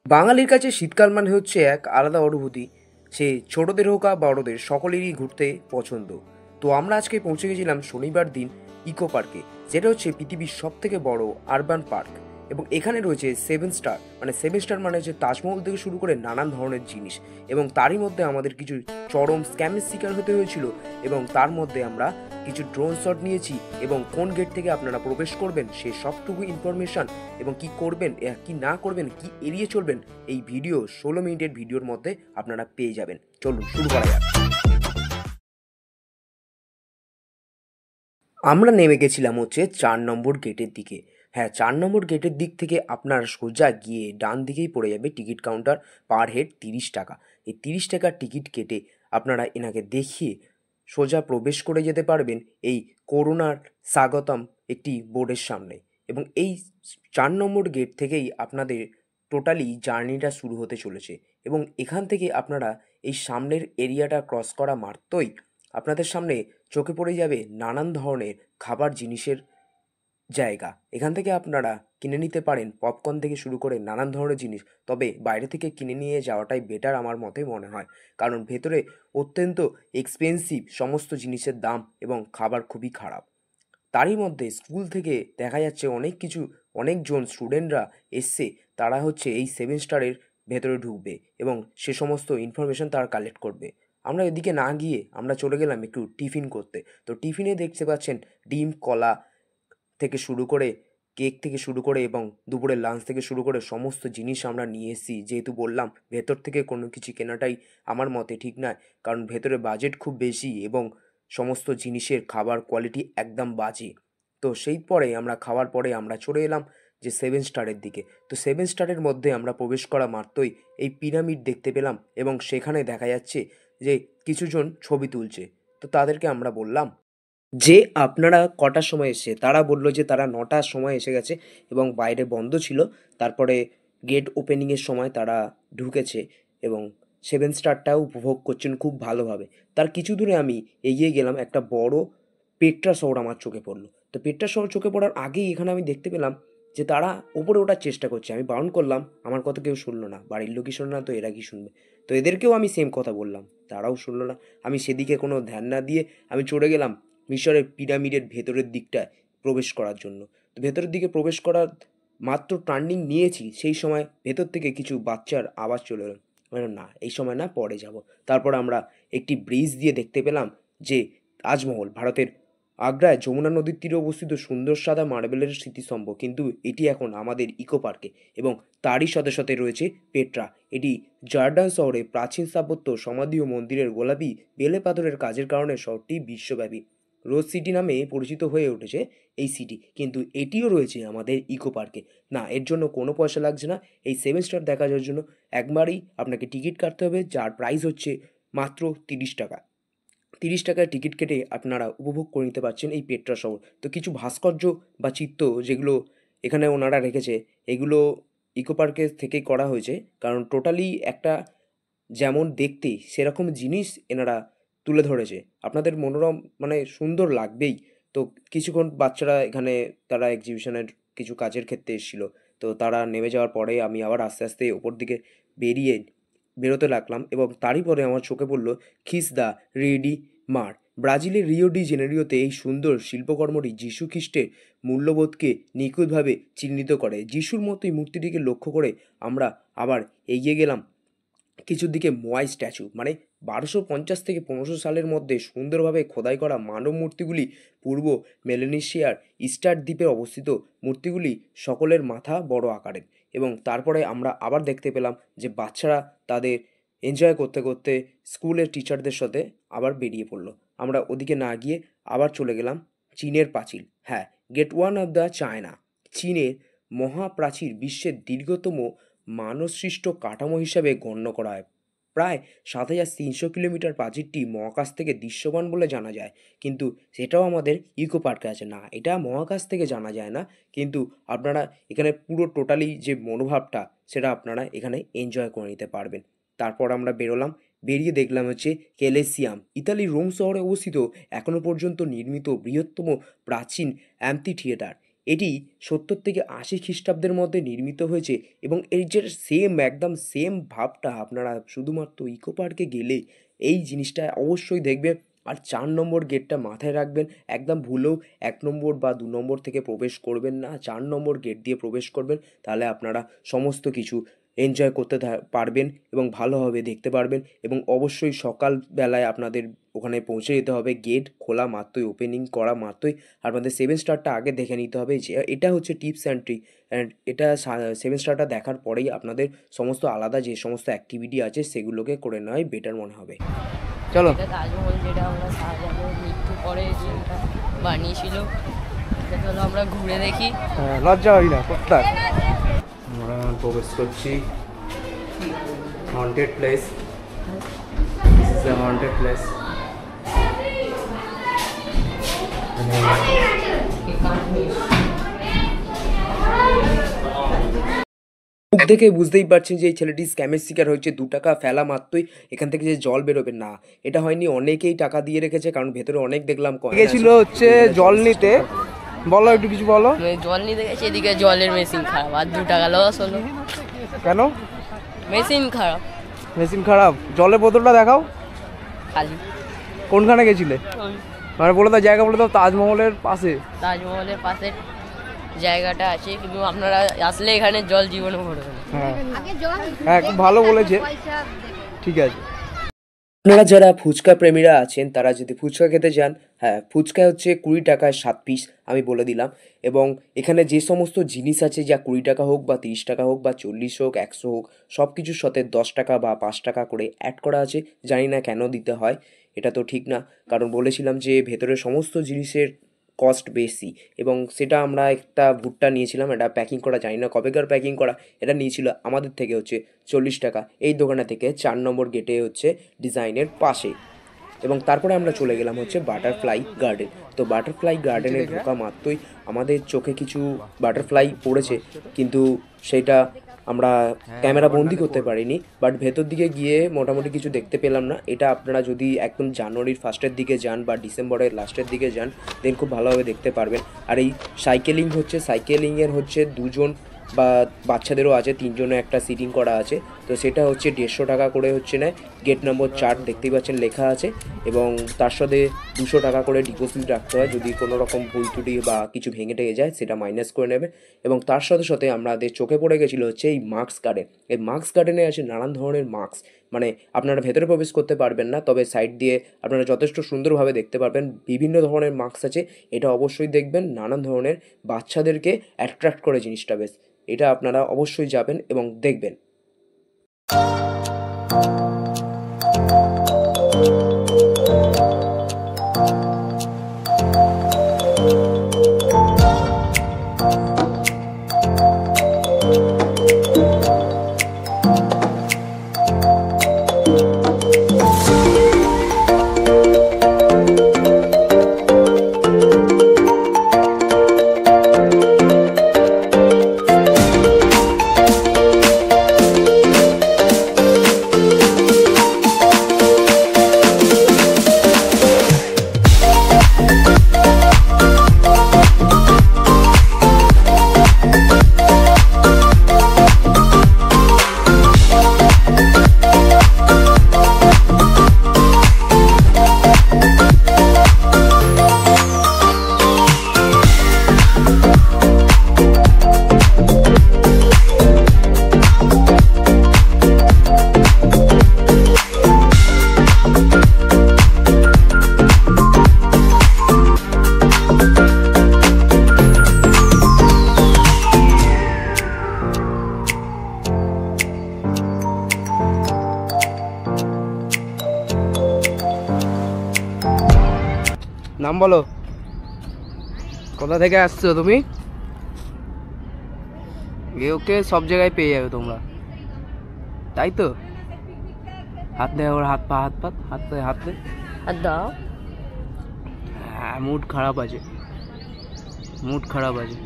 বাঙালির কাছে শীতকাল মানে হচ্ছে এক আলাদা অনুভূতি। সে ছোটদের হোক বা বড়দের সকলেরই ঘুরতে পছন্দ। তো আমরা আজকে পৌঁছে গেছিলাম শনিবার দিন ইকো পার্কে, যেটা হচ্ছে পৃথিবীর সব থেকে বড় আরবান পার্ক। এবং এখানে রয়েছে সেভেন স্টার, মানে সেভেন স্টার মানে হচ্ছে তাজমহল থেকে শুরু করে নানান ধরনের জিনিস। এবং তারই মধ্যে আমাদের কিছু চরম স্ক্যামের শিকার হতে হয়েছিল। এবং তার মধ্যে আমরা কিছু ড্রোন শট নিয়েছি, এবং কোন গেট থেকে আপনারা প্রবেশ করবেন সে সবটুকু ইনফরমেশন, এবং কি করবেন কি না করবেন, কি এড়িয়ে চলবেন, এই ভিডিও 16 মিনিটের ভিডিওর মধ্যে আপনারা পেয়ে যাবেন। চলুন শুরু করা যাক। আমরা নেমে গেছিলাম হচ্ছে 4 নম্বর গেটের দিকে। হ্যাঁ, 4 নম্বর গেটের দিক থেকে আপনার সোজা গিয়ে ডান দিকেই পড়ে যাবে টিকিট কাউন্টার। পার হেড 30 টাকা। এই 30 টাকার টিকিট কেটে আপনারা এনাকে দেখিয়ে সোজা প্রবেশ করে যেতে পারবেন এই করুণার স্বাগতম একটি বোর্ডের সামনে। এবং এই 4 নম্বর গেট থেকেই আপনাদের টোটালি জার্নিটা শুরু হতে চলেছে। এবং এখান থেকে আপনারা এই সামনের এরিয়াটা ক্রস করা মাত্রই আপনাদের সামনে চোখে পড়ে যাবে নানান ধরনের খাবার জিনিসের জায়গা। এখান থেকে আপনারা কিনে নিতে পারেন পপকর্ন থেকে শুরু করে নানান ধরনের জিনিস। তবে বাইরে থেকে কিনে নিয়ে যাওয়াটাই বেটার আমার মতে মনে হয়। কারণ ভেতরে অত্যন্ত এক্সপেন্সিভ সমস্ত জিনিসের দাম, এবং খাবার খুবই খারাপ। তারই মধ্যে স্কুল থেকে দেখা যাচ্ছে অনেক কিছু, অনেকজন স্টুডেন্টরা এসছে। তারা হচ্ছে এই সেভেন স্টারের ভেতরে ঢুকবে এবং সে সমস্ত ইনফরমেশন তারা কালেক্ট করবে। আমরা এদিকে না গিয়ে আমরা চলে গেলাম একটু টিফিন করতে। তো টিফিনে দেখতে পাচ্ছেন ডিম, কলা থেকে শুরু করে কেক থেকে শুরু করে এবং দুপুরের লাঞ্চ থেকে শুরু করে সমস্ত জিনিস আমরা নিয়ে এসেছি। যেহেতু বললাম ভেতর থেকে কোনো কিছু কেনাটাই আমার মতে ঠিক নয়, কারণ ভেতরে বাজেট খুব বেশি এবং সমস্ত জিনিসের খাবার কোয়ালিটি একদম বাজে। তো সেই পরে আমরা খাওয়ার পরে আমরা চলে এলাম যে সেভেন স্টারের দিকে। তো সেভেন স্টারের মধ্যে আমরা প্রবেশ করা মাত্রই এই পিরামিড দেখতে পেলাম, এবং সেখানে দেখা যাচ্ছে যে কিছুজন ছবি তুলছে। তো তাদেরকে আমরা বললাম যে আপনারা কটার সময় এসছে? তারা বলল যে তারা ৯টার সময় এসে গেছে এবং বাইরে বন্ধ ছিল। তারপরে গেট ওপেনিংয়ের সময় তারা ঢুকেছে এবং সেভেন স্টারটাও উপভোগ করছেন খুব ভালোভাবে। তার কিছু দূরে আমি এগিয়ে গেলাম, একটা বড় পেট্রা শহর আমার চোখে পড়ল। তো পেট্রা শহর চোখে পড়ার আগেই এখানে আমি দেখতে পেলাম যে তারা ওপরে ওঠার চেষ্টা করছে। আমি বারণ করলাম, আমার কথা কেউ শুনল না। বাড়ির লোকই শুনল না তো এরা কি শুনবে? তো এদেরকেও আমি সেম কথা বললাম, তারাও শুনল না। আমি সেদিকে কোনো ধ্যান না দিয়ে আমি চলে গেলাম মিশরের পিরামিডের ভেতরের দিকটায় প্রবেশ করার জন্য। তো ভেতরের দিকে প্রবেশ করার মাত্র টার্নিং নিয়েছি, সেই সময় ভেতর থেকে কিছু বাচ্চার আওয়াজ চলে এলো। বললাম না, এই সময় না, পরে যাব। তারপর আমরা একটি ব্রিজ দিয়ে দেখতে পেলাম যে তাজমহল, ভারতের আগ্রায় যমুনা নদীর তীরে অবস্থিত সুন্দর সাদা মার্বেলের স্মৃতিস্তম্ভ, কিন্তু এটি এখন আমাদের ইকো পার্কে। এবং তারই সাথে সাথে রয়েছে পেট্রা। এটি জর্ডান শহরে প্রাচীন স্থাপত্য, সমাধি ও মন্দিরের গোলাপি বেলে পাথরের কাজের কারণে শহরটি বিশ্বব্যাপী রোজ সিটি নামে পরিচিত হয়ে উঠেছে এই সিটি। কিন্তু এটিও রয়েছে আমাদের ইকো পার্কে। না, এর জন্য কোনো পয়সা লাগছে না। এই সেভেন স্টার দেখার জন্য একবারই আপনাকে টিকিট কাটতে হবে, যার প্রাইস হচ্ছে মাত্র 30 টাকা। 30 টাকায় টিকিট কেটে আপনারা উপভোগ করে নিতে পারছেন এই পেট্রা শহর। তো কিছু ভাস্কর্য বা চিত্র যেগুলো এখানে ওনারা রেখেছে, এগুলো ইকো পার্কের থেকেই করা হয়েছে। কারণ টোটালি একটা যেমন দেখতে সেরকম জিনিস এনারা তুলে ধরেছে। আপনাদের মনোরম মানে সুন্দর লাগবেই। তো কিছুক্ষণ বাচ্চারা এখানে তারা এক্সিবিশনের কিছু কাজের ক্ষেত্রে এসেছিল। তো তারা নেমে যাওয়ার পরে আমি আবার আস্তে আস্তে ওপর দিকে বেরিয়ে বেরোতে লাগলাম, এবং তারই পরে আমার চোখে পড়ল খিস দ্য রেডি মার। ব্রাজিলের রিও ডি জেনেরিওতে এই সুন্দর শিল্পকর্মটি যীশু খ্রিস্টের মূল্যবোধকে নিখুঁতভাবে চিহ্নিত করে। যিশুর মতোই মূর্তিটিকে লক্ষ্য করে আমরা আবার এগিয়ে গেলাম কিছুর দিকে। মোয়াই স্ট্যাচু, মানে 1250 থেকে 1500 সালের মধ্যে সুন্দরভাবে খোদাই করা মানব মূর্তিগুলি পূর্ব মেলানেশিয়ার ইস্টার দ্বীপে অবস্থিত। মূর্তিগুলি সকলের মাথা বড় আকারের। এবং তারপরে আমরা আবার দেখতে পেলাম যে বাচ্চারা তাদের এনজয় করতে করতে স্কুলের টিচারদের সাথে আবার বেরিয়ে পড়লো। আমরা ওদিকে না গিয়ে আবার চলে গেলাম চীনের পাঁচিল। হ্যাঁ, get one of the China. চীনের মহাপ্রাচীর বিশ্বের দীর্ঘতম মানবসৃষ্ট কাঠামো হিসাবে গণ্য করা হয়। প্রায় 7300 কিলোমিটার প্রাচীরটি মহাকাশ থেকে দৃশ্যমান বলে জানা যায়। কিন্তু সেটাও আমাদের ইকো পার্কে আছে। না, এটা মহাকাশ থেকে জানা যায় না, কিন্তু আপনারা এখানে পুরো টোটালি যে মনোভাবটা সেটা আপনারা এখানে এনজয় করে নিতে পারবেন। তারপর আমরা বেরোলাম, বেরিয়ে দেখলাম হচ্ছে কেলেসিয়াম, ইতালির রোম শহরে অবস্থিত এখনও পর্যন্ত নির্মিত বৃহত্তম প্রাচীন অ্যাম্পি থিয়েটার। এটি ৭০ থেকে ৮০ খ্রিস্টাব্দের মধ্যে নির্মিত হয়েছে এবং এর যে সেম একদম সেম ভাবটা আপনারা শুধুমাত্র ইকো পার্কে গেলে এই জিনিসটা অবশ্যই দেখবেন। আর ৪ নম্বর গেটটা মাথায় রাখবেন, একদম ভুলেও ১ নম্বর বা ২ নম্বর থেকে প্রবেশ করবেন না, ৪ নম্বর গেট দিয়ে প্রবেশ করবেন। তাহলে আপনারা সমস্ত কিছু এনজয় করতে পারবেন এবং ভালোভাবে দেখতে পারবেন। এবং অবশ্যই সকালবেলায় আপনাদের ওখানে পৌঁছে যেতে হবে, গেট খোলা মাত্রই, ওপেনিং করা মাত্রই আপনাদের 7 স্টারটা আগে দেখে নিতে হবে। যে এটা হচ্ছে টিপস অ্যান্ড ট্রিক, অ্যান্ড এটা 7 স্টারটা দেখার পরেই আপনাদের সমস্ত আলাদা যে সমস্ত অ্যাক্টিভিটি আছে সেগুলোকে করে নেওয়াই বেটার মনে হবে। চলো। এটা তাজমহল, যেটা আমরা শাহজাহানের মৃত্যু পরে যেটা বানিয়েছিল, এটা চলো আমরা ঘুরে দেখি। লজ্জা হয় না কোথায় আমরা প্রবেশ করছি haunted place. This is the haunted place. মুখ দেখে বুঝতেই পারছেন যে এই ছেলেটি স্ক্যামের শিকার হয়েছে। ২ টাকা ফেলা মাত্রই এখান থেকে যে জল বেরোবে না, এটা হয়নি, অনেকেই টাকা দিয়ে রেখেছে, কারণ ভেতরে অনেক দেখলাম গেছিল হচ্ছে জল নিতে। বলো একটু কিছু বলো। জল নিতে গেছি, এদিকে জলের মেশিন খারাপ, আর 2 টাকা লস হলো। কেন? মেশিন খারাপ। মেশিন খারাপ? জলের বোতলটা দেখাও। খালি। কোনখানে গেছিলে? মানে বলে দাও জায়গা, বলে দাও। তাজমহলের পাশে। তাজমহলের পাশে জায়গাটা আছে, কিন্তু আপনারা আসলে এখানে জল জীবনে ভরবে না। হ্যাঁ খুব ভালো বলেছে, ঠিক আছে। আপনারা যারা ফুচকা প্রেমীরা আছেন তারা যদি ফুচকা খেতে যান, হ্যাঁ ফুচকা হচ্ছে ২০ টাকায় ৭ পিস, আমি বলে দিলাম। এবং এখানে যে সমস্ত জিনিস আছে, যা ২০ টাকা হোক বা ৩০ টাকা হোক বা ৪০ হোক ১০০ হোক, সব কিছুর সাথে ১০ টাকা বা ৫ টাকা করে অ্যাড করা আছে। জানি না কেন দিতে হয়, এটা তো ঠিক না, কারণ বলেছিলাম যে ভেতরে সমস্ত জিনিসের কস্ট বেশি। এবং সেটা আমরা একটা ভুট্টা নিয়েছিলাম, এটা প্যাকিং করা, জানি না কবেকার প্যাকিং করা, এটা নিয়েছিল আমাদের থেকে হচ্ছে ৪০ টাকা এই দোকানে থেকে ৪ নম্বর গেটে হচ্ছে ডিজাইনের পাশে। এবং তারপরে আমরা চলে গেলাম হচ্ছে বাটারফ্লাই গার্ডেন। তো বাটারফ্লাই গার্ডেনে ঢোকা মাত্রই আমাদের চোখে কিছু বাটারফ্লাই পড়েছে, কিন্তু সেটা আমরা ক্যামেরা বন্দি করতে পারিনি। বাট ভেতর দিকে গিয়ে মোটামুটি কিছু দেখতে পেলাম না। এটা আপনারা যদি একদম জানুয়ারির ফার্স্টের দিকে যান বা ডিসেম্বরের লাস্টের দিকে যান, দেন খুব ভালোভাবে দেখতে পারবেন। আর এই সাইকেলিংয়ের হচ্ছে 2জন বা বাচ্চাদেরও আছে, 3 জনের একটা সিটিং করা আছে। তো সেটা হচ্ছে 150 টাকা করে হচ্ছে নেয়। গেট নম্বর 4 দেখতেই পাচ্ছেন লেখা আছে, এবং তার সাথে 200 টাকা করে ডিপোজিট রাখতে হয়। যদি কোনো রকম ভুল ত্রুটি বা কিছু ভেঙে টেঙে যায় সেটা মাইনাস করে নেবে। এবং তার সাথে সাথে আমাদের চোখে পড়ে গেছিলো হচ্ছে এই মাস্ক গার্ডেন। এই মাস্ক গার্ডেনে আছে নানান ধরনের মাস্ক, মানে আপনারা ভেতরে প্রবেশ করতে পারবেন না, তবে সাইড দিয়ে আপনারা যথেষ্ট সুন্দরভাবে দেখতে পারবেন। বিভিন্ন ধরনের মাস্ক আছে, এটা অবশ্যই দেখবেন। নানান ধরনের বাচ্চাদেরকে অ্যাট্রাক্ট করে জিনিসটা বেশ, এটা আপনারা অবশ্যই যাবেন এবং দেখবেন। নাম বলো, কোথা থেকে আসছো তুমি? ওকে সব জায়গায় পেয়ে যাবে তোমরা, তাই তো? হাত দে, ওর হাত পা, হাত পা, হাত দে, হাত দে, আর দাও। হ্যাঁ মুড খারাপ আছে, মুড খারাপ আছে।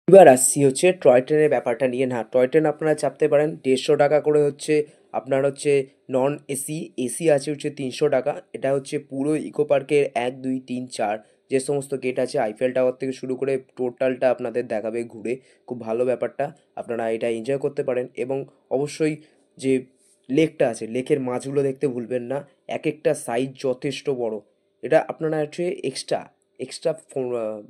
এবার আসছি হচ্ছে টয় ট্রেনের ব্যাপারটা নিয়ে। না, টয় ট্রেন আপনারা চাপতে পারেন, 150 টাকা করে হচ্ছে আপনার হচ্ছে নন এসি। এসি আছে হচ্ছে 300 টাকা। এটা হচ্ছে পুরো ইকো পার্কের 1 2 3 4 যে সমস্ত গেট আছে আইফেল টাওয়ার থেকে শুরু করে টোটালটা আপনাদের দেখাবে ঘুরে। খুব ভালো ব্যাপারটা, আপনারা এটা এনজয় করতে পারেন। এবং অবশ্যই যে লেকটা আছে, লেকের মাছগুলো দেখতে ভুলবেন না, এক একটা সাইজ যথেষ্ট বড়। এটা আপনারা হচ্ছে এক্সট্রা এক্সট্রা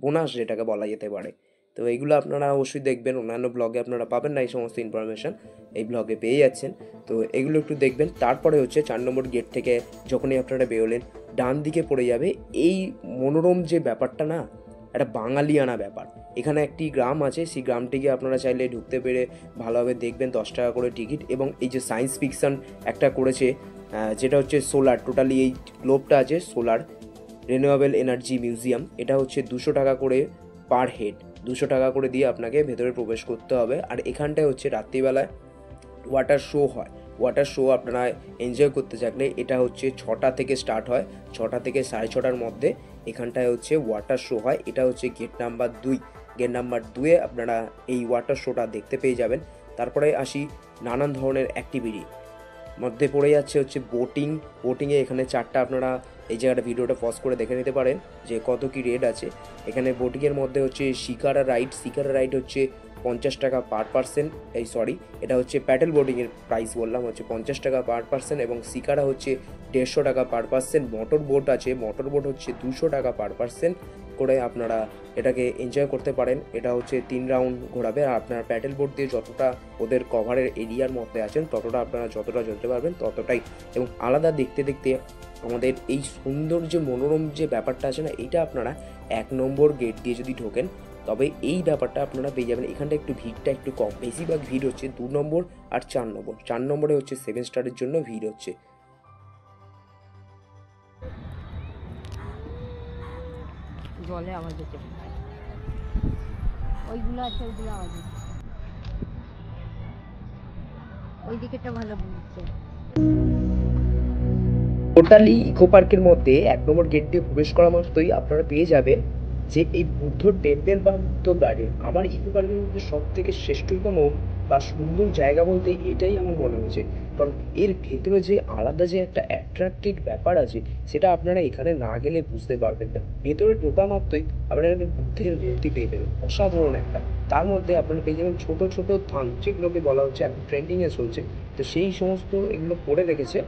বোনাস যেটাকে বলা যেতে পারে। তো এইগুলো আপনারা অবশ্যই দেখবেন, অন্যান্য ব্লগে আপনারা পাবেন না এই সমস্ত ইনফরমেশান, এই ব্লগে পেয়ে যাচ্ছেন। তো এগুলো একটু দেখবেন। তারপরে হচ্ছে 4 নম্বর গেট থেকে যখনই আপনারা বেরোলেন, ডান দিকে পড়ে যাবে এই মনোরম যে ব্যাপারটা না, একটা বাঙালিয়ানা ব্যাপার। এখানে একটি গ্রাম আছে, সেই গ্রামটিকে আপনারা চাইলে ঢুকতে পেরে ভালোভাবে দেখবেন, 10 টাকা করে টিকিট। এবং এই যে সায়েন্স ফিকশন একটা করেছে, যেটা হচ্ছে সোলার, টোটালি এই গ্লোবটা আছে সোলার রিনিউয়েবল এনার্জি মিউজিয়াম, এটা হচ্ছে 200 টাকা করে পার হেড, 200 টাকা করে দিয়ে আপনাকে ভেতরে প্রবেশ করতে হবে। আর এখানটায় হচ্ছে রাত্রিবেলায় ওয়াটার শো হয়। ওয়াটার শো আপনারা এনজয় করতে চাইলে এটা হচ্ছে 6টা থেকে স্টার্ট হয়, 6টা থেকে 6:30টার মধ্যে এখানটায় হচ্ছে ওয়াটার শো হয়। এটা হচ্ছে গেট নাম্বার 2। গেট নাম্বার 2-এ আপনারা এই ওয়াটার শোটা দেখতে পেয়ে যাবেন। তারপরে আসি নানান ধরনের অ্যাক্টিভিটি মধ্যে পড়ে যাচ্ছে হচ্ছে বোটিংয়ে এখানে 4টা, আপনারা এই জায়গাটা ভিডিওটা পজ করে দেখে নিতে পারেন যে কত কি রেট আছে। এখানে বোটিংয়ের মধ্যে হচ্ছে শিকারা রাইড হচ্ছে 50 টাকা পার পার্সন, এটা হচ্ছে প্যাডেল বোটিংয়ের প্রাইস বললাম, হচ্ছে 50 টাকা পার পার্সন। এবং শিকারা হচ্ছে 150 টাকা পার পার্সন। মোটর বোট হচ্ছে 200 টাকা পার পার্সন করে আপনারা এটাকে এনজয় করতে পারেন। এটা হচ্ছে 3 রাউন্ড ঘোরাবে। আর আপনার প্যাডেল বোট দিয়ে যতটা ওদের কভারের এরিয়ার মধ্যে আছেন ততটা আপনারা যতটা চলতে পারবেন ততটাই। এবং আলাদা দেখতে দেখতে আমাদের এই সুন্দর যে মনোরম যে ব্যাপারটা আছে না, এইটা আপনারা 1 নম্বর গেট দিয়ে যদি ঢোকেন তবে এই ব্যাপারটা আপনারা পেয়ে যাবেন। এখানটা একটু ভিড়টা একটু কম, বেশিরভাগ ভিড় হচ্ছে 2 নম্বর আর 4 নম্বর। 4 নম্বরে হচ্ছে 7 স্টারের জন্য ভিড় হচ্ছে। জলে আওয়াজ হচ্ছে, ওইগুলো আছে, ওইগুলো আওয়াজ হচ্ছে, ওই দিকেটা ভালো বুঝছে। টোটালি ইকো পার্কের মধ্যে 1 নম্বর গেট দিয়ে প্রবেশ করা মাত্রই আপনারা পেয়ে যাবেন যে এই বুদ্ধ টেম্পেল বা বুদ্ধ গার্ডেন। আমার ইকো পার্কের মধ্যে সব থেকে শ্রেষ্ঠতম বা সুন্দর জায়গা বলতে এটাই আমার মনে হয়েছে। কারণ এর ভেতরে যে আলাদা যে একটা অ্যাট্রাক্টিভ ব্যাপার আছে সেটা আপনারা এখানে না গেলে বুঝতে পারবেন না। ভেতরে ঢোকা মাত্রই আপনারা বুদ্ধের মূর্তি পেয়ে যাবেন, অসাধারণ একটা। তার মধ্যে আপনারা পেয়ে যাবেন ছোটো ছোটো থান, যেগুলোকে বলা হচ্ছে এখন ট্রেন্ডিংয়ে চলছে, তো সেই সমস্ত এগুলো করে রেখেছে।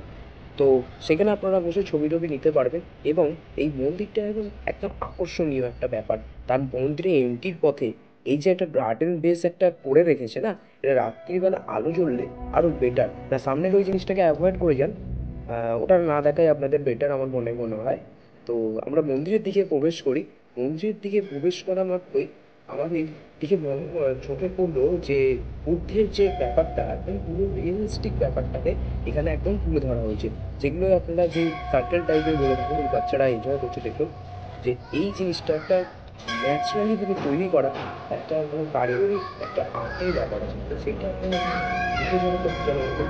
তো সেখানে আপনারা বসে ছবি টবি নিতে পারবেন। এবং এই মন্দিরটা একদম আকর্ষণীয় একটা ব্যাপার। তার মন্দিরে এন্ট্রির পথে এই যে একটা গার্ডেন বেস একটা করে রেখেছে না, এটা রাত্রিবেলা আলো জ্বললে আরও বেটার। না, সামনের ওই জিনিসটাকে অ্যাভয়েড করে যান, ওটা না দেখাই আপনাদের বেটার আমার মনে হয়। তো আমরা মন্দিরের দিকে প্রবেশ করি। মন্দিরের দিকে প্রবেশ করা মাত্রই আমাদের দিকে চোখে পড়লো যে বুদ্ধের যে ব্যাপারটা একদম পুরো রিয়েলিস্টিক ব্যাপারটাকে এখানে একদম তুলে ধরা হয়েছে। যেগুলো আপনারা যে সার্কেল টাইপের বলে থাকেন, ওই বাচ্চারা এনজয় করছে দেখুন যে এই জিনিসটা একটা ন্যাচারালি ভাবে তৈরি করা একটা পারিবারিক একটা আর্টের ব্যাপার আছে। তো সেইটা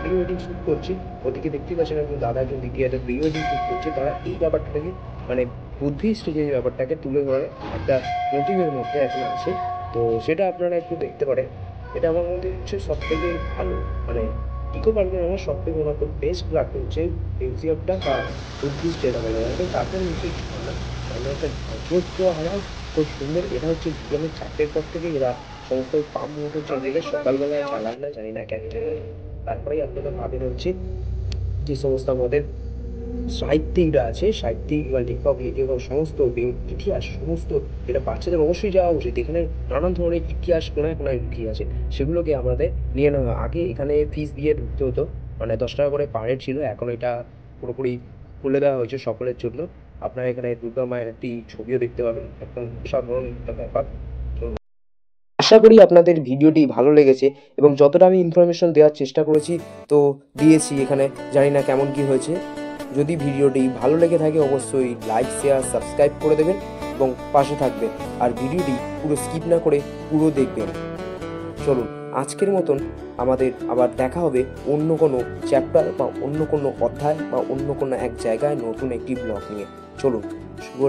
প্রি ওয়েডিং শ্যুট করছি, ওদিকে দেখতেই পাচ্ছেন একজন দাদা একজন দিদি একটা প্রি ওয়েডিং শ্যুট করছে। তারা এই ব্যাপারটাকে মানে বুদ্ধিস্ট যে ব্যাপারটাকে তুলে ধরে একটা মোটিভের মধ্যে এখন আছে। তো সেটা আপনারা একটু দেখতে পারেন। এটা আমার মধ্যে হচ্ছে সব থেকে ভালো, মানে ইকো পার্কের আমার সব থেকে মনে হয় বেস্ট লাগছে হচ্ছে মিউজিয়ামটা বা বুদ্ধিস্ট যেটা বলা যায় তাদের নিচে একটা ধৈর্য আমার খুব সুন্দর। এটা হচ্ছে বিকেলে 4টের পর থেকে এরা সমস্ত পাম্প মোটর চালিয়ে সকালবেলায় চালান না, জানি না কেন। তারপরেই আপনারা পাবেন হচ্ছে যে সমস্ত আমাদের সাহিত্যিকরা আছে, সাহিত্যিক বা লেখক সমস্ত ইতিহাস সমস্ত, এটা বাচ্চাদের অবশ্যই যাওয়া উচিত। এখানে নানান ধরনের ইতিহাস কোনায় কোনায় লুকিয়ে আছে, সেগুলোকে আমাদের নিয়ে নেওয়া। আগে এখানে ফিস দিয়ে ঢুকতে হতো, মানে 10 টাকা করে পার হেড ছিল। এখন এটা পুরোপুরি খুলে দেওয়া হয়েছে সকলের জন্য। আপনারা এখানে দুর্গা মায়ের একটি ছবিও দেখতে পাবেন, একদম সাধারণ একটা ব্যাপার। তো আশা করি আপনাদের ভিডিওটি ভালো লেগেছে এবং যতটা আমি ইনফরমেশন দেওয়ার চেষ্টা করেছি তো দিয়েছি এখানে, জানি না কেমন কি হয়েছে। যদি ভিডিওটি ভালো লেগে থাকে অবশ্যই লাইক শেয়ার সাবস্ক্রাইব করে দেবেন এবং পাশে থাকবেন। আর ভিডিওটি পুরো স্কিপ না করে পুরো দেখবেন। চলুন আজকের মতন আমাদের আবার দেখা হবে অন্য কোনো চ্যাপ্টার বা অন্য কোনো অধ্যায় বা অন্য কোনো এক জায়গায় নতুন একটি ব্লগ নিয়ে। চলুন শুভ